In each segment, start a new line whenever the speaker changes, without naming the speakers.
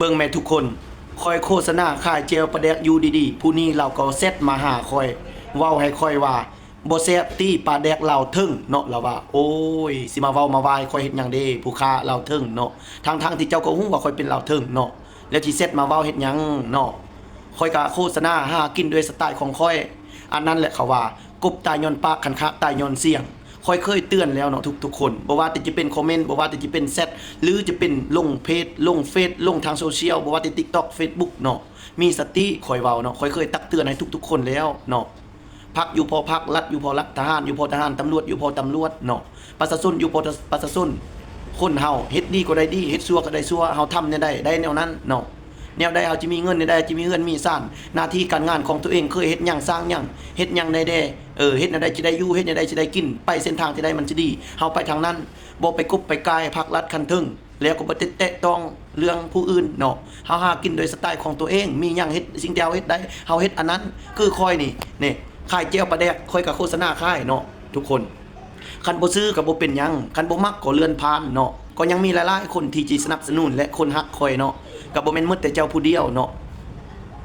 เบิ่งแม่ทุกคนคอยโฆษณาขายเจลประแดกอยู่ดีๆผู้นี้เราก็เซตมาหาคอยเว้าให้คอยว่าบ่แซ่บตี้ปลาแดกเราถึงเนาะเราว่าโอ้ยสิมาเว้ามาวายคอยเฮ็ดหยังเด้ผู้ค้าเราถึงเนาะทั้งที่เจ้าก็ฮู้ว่าคอยเป็นเราถึงเนาะแล้วสิเซตมาเว้าเฮ็ดหยังเนาะคอยก็โฆษณาหากินด้วยสไตล์ของคอยอันนั้นแหละเขาว่ากบตายย้อนปากคันคะตายย้อนเสียงคอยเคยเตือนแล้วเนาะทุกคนบ่ว่าแต่จะเป็นคอมเมนต์บ่ว่าแต่จะเป็นแชทหรือจะเป็นลงเพจลงเฟซลงทางโซเชียลบ่ว่าแต่ TikTok Facebook เนาะมีสติคอยเว้าเนาะคอยเคยตักเตือนให้ทุกคนแล้วเนาะพักอยู่พอพักรัฐอยู่พอรัฐทหารอยู่พอทหารตำรวจอยู่พอตำรวจเนาะประชาชนอยู่พอประชาชนคนเฮาเฮ็ดดีก็ได้ดีเฮ็ดชั่วก็ได้ชั่วเฮาทำเนี่ยได้แนวนั้นเนาะแนวใดเฮาจะมีเงินได้จะมีเงินมีซ่านหน้าที่การงานของตัวเองเคยเฮ็ดหยังสร้างหยังเฮ็ดหยังได้แด่เฮ็ดแนวใดจะได้อยู่เฮ็ดแนวใดจะได้กินไปเส้นทางที่ใดมันจะดีเฮาไปทางนั้นบ่ไปกบไปกายพักรัฐคันถึงแล้วก็บ่แตะต้องเรื่องผู้อื่นเนาะเฮาหากินโดยสไตล์ของตัวเองมีหยังเฮ็ดสิ่งที่เฮาเฮ็ดได้เฮาเฮ็ดอันนั้นคือคอยนี่ขายเจลปลาแดกคอยกับโฆษณาขายเนาะทุกคนคันบ่ซื้อก็บ่เป็นหยังคันบ่มักก็เลื่อนผ่านเนาะก็ยังมีหลายๆคนที่จะสนับสนุนและคนฮักคอยเนาะก็บ่แม่นหมดแต่เจ้าผู้เดียวเนาะ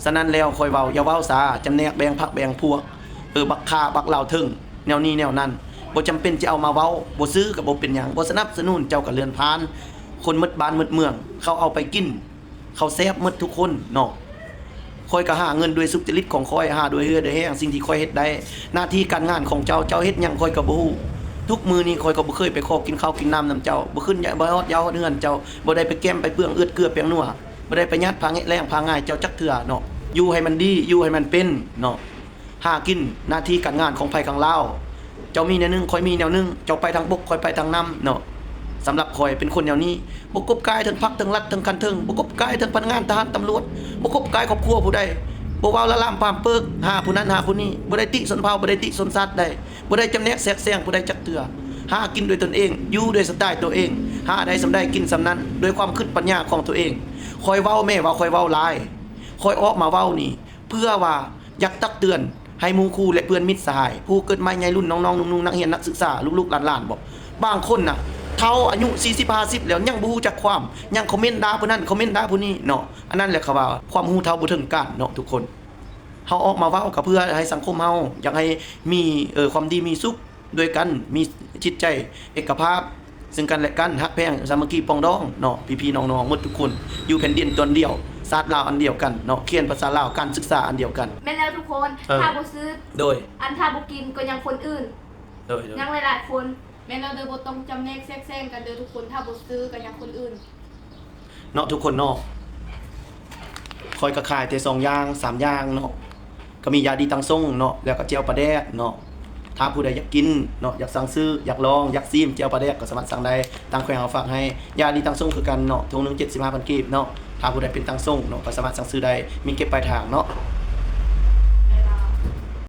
ฉะนั้นแล้วคอยเว้าอย่าเว้าซาจำแนกแบ่งพรรคแบ่งพวกบักฆ่าบักเหล่าถึงแนวนี้แนวนั้นบ่จำเป็นจะเอามาเว้าบ่ซื้อก็บ่เป็นหยังบ่สนับสนุนเจ้าก็เลื่อนผ่านคนหมดบ้านหมดเมืองเขาเอาไปกินเขาแซ่บหมดทุกคนเนาะคอยก็หาเงินด้วยสุจริตของคอยหาด้วยเฮือด้วยแห้งสิ่งที่คอยเฮ็ดได้หน้าที่การงานของเจ้าเฮ็ดหยังคอยก็บ่ฮู้ทุกมื้อนี้คอยก็บ่เคยไปขอกินข้าวกินน้ำนำเจ้าบ่ขึ้นบ่ฮอดยาวฮอดเฮือนเจ้าบ่ได้ไปแก้มไปเปื้องเอื้อเกลือเปียงนัวบ่ได้ไปยัดพาแรงพาง่ายเจ้าจักเทื่อเนาะอยู่ให้มันดีอยู่ให้มันเป็นเนาะหากินหน้าที่การงานของไผของลาวเจ้ามีแนวนึงคอยมีแนวนึงเจ้าไปทางบกคอยไปทางน้ำเนาะสำหรับคอยเป็นคนแนวนี้บ่กบกายทั้งพรรคทั้งรัฐทั้งคันถึงบ่กบกายทั้งพนักงานทหารตำรวจบ่กบกายครอบครัวผู้ใดบ่เว้าละล่ำปามเปิกหาผู้นั้นหาผู้นี้บ่ได้ติสนเผาบ่ได้ติสนสัตว์ได้บ่ได้จำแนกแสกแซงผู้ใดจักเทื่อหากินด้วยตนเองอยู่ด้วยสไตล์ตัวเองหาได้สำได้กินสำนั้นด้วยความคิดปัญญาของตัวเองคอยเว้าแม่ว่าคอยเว้าหลายคอยออกมาเว้านี่เพื่อว่าอยากตักเตือนให้หมู่คู่และเพื่อนมิตรสหายผู้เกิดใหม่ใหญ่รุ่นน้องๆนุ่งๆนักเรียนนักศึกษาลูกๆหลานๆบ่บางคนน่ะเฒ่าอายุ40-50แล้วยังบ่ฮู้จักความยังคอมเมนต์ด่าผู้นั้นคอมเมนต์ด่าผู้นี้เนาะอันนั้นแหละเขาว่าความรู้เท่าบ่ถึงการเนาะทุกคนเฮาออกมาเว้าก็เพื่อให้สังคมเฮาอยากให้มีความดีมีสุขด้วยกันมีจิตใจเอกภาพซึ่งกันและกันฮักแพงสามัคคีปองดองเนาะพี่ๆน้องๆหมดทุกคนอยู่แผ่นดินตนเดียวศาสตร์ลาวอันเดียวกันเนาะเขียนภาษาลาวการศึกษาอันเดียวกัน
แม่นแล้วทุกคนถ้าบ่ซื้อ
โดย
อันถ้าบ่กินก็ยังคนอื่น
โดย
ยังหลายๆคน
แม่นเราเด้อบ่ต้องจำแนกแซงกันเด้อทุกคนถ้าบ่ซื้อก็ยังคนอื่น
เนาะทุกคนเนาะคอยกระขายแต่2อย่าง3อย่างเนาะก็มียาดีตังส่งเนาะแล้วก็เจียวปลาแดกเนาะถ้าผู้ใดอยากกินเนาะอยากสั่งซื้ออยากลองอยากซิมเจียวปลาแดกก็สามารถสั่งได้ทางแขวงเอาฝากให้ยาดีตังส่งคือกันเนาะถุงนึง 75,000 กีบเนาะถ้าผู้ใดเป็นตังส่งเนาะก็สามารถสั่งซื้อได้มีเก็บปลายทางเนาะ